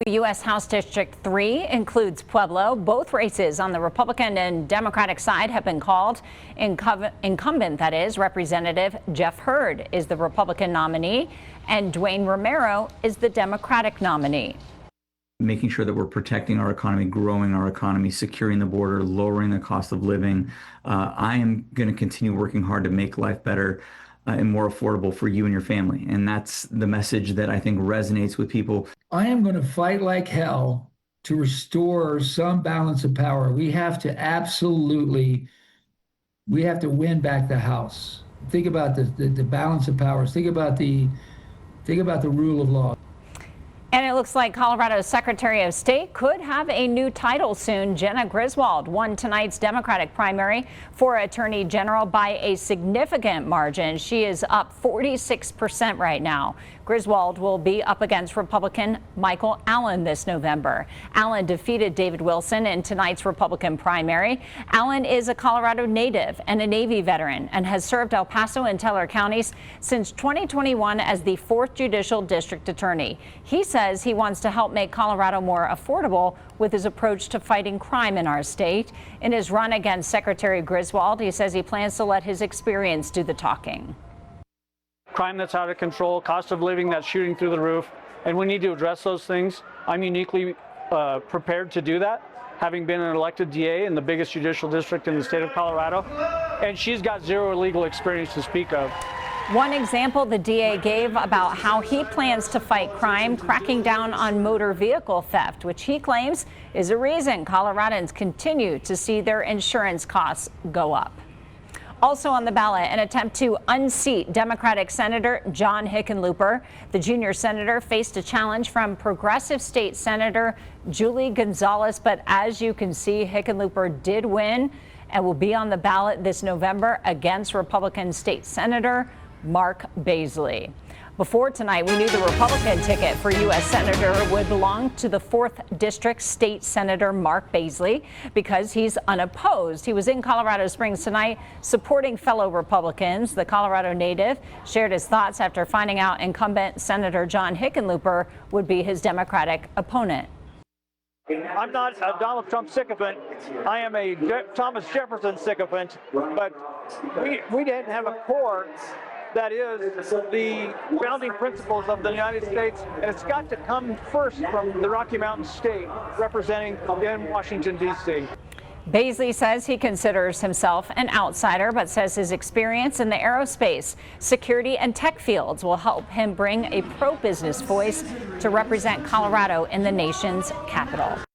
U.S. House District 3 includes Pueblo. Both races on the Republican and Democratic side have been called. Incumbent, that is, Representative Jeff Hurd is the Republican nominee, and Dwayne Romero is the Democratic nominee. Making sure that we're protecting our economy, growing our economy, securing the border, lowering the cost of living. I am going to continue working hard to make life better and more affordable for you and your family. And that's the message that I think resonates with people. I am going to fight like hell to restore some balance of power. We have to win back the House. Think about the balance of powers. Think about the rule of law. And it looks like Colorado's Secretary of State could have a new title soon. Jena Griswold won tonight's Democratic primary for Attorney General by a significant margin. She is up 46% right now. Griswold will be up against Republican Michael Allen this November. Allen defeated David Wilson in tonight's Republican primary. Allen is a Colorado native and a Navy veteran and has served El Paso and Teller counties since 2021 as the 4th Judicial District Attorney. He says he wants to help make Colorado more affordable with his approach to fighting crime in our state. In his run against Secretary Griswold, he says he plans to let his experience do the talking. Crime that's out of control, cost of living that's shooting through the roof, and we need to address those things. I'm uniquely prepared to do that, having been an elected DA in the biggest judicial district in the state of Colorado, and she's got zero legal experience to speak of. One example the DA gave about how he plans to fight crime, cracking down on motor vehicle theft, which he claims is a reason Coloradans continue to see their insurance costs go up. Also on the ballot, an attempt to unseat Democratic Senator John Hickenlooper. The junior senator faced a challenge from progressive state Senator Julie Gonzalez, but as you can see, Hickenlooper did win and will be on the ballot this November against Republican State Senator Mark Baisley. Before tonight, we knew the Republican ticket for U.S. Senator would belong to the 4th District State Senator Mark Baisley because he's unopposed. He was in Colorado Springs tonight supporting fellow Republicans. The Colorado native shared his thoughts after finding out incumbent Senator John Hickenlooper would be his Democratic opponent. I'm not a Donald Trump sycophant. I am a Thomas Jefferson sycophant, but we didn't have a core that is the founding principles of the United States, and it's got to come first from the Rocky Mountain State, representing in Washington, D.C. Baisley says he considers himself an outsider, but says his experience in the aerospace, security, and tech fields will help him bring a pro-business voice to represent Colorado in the nation's capital.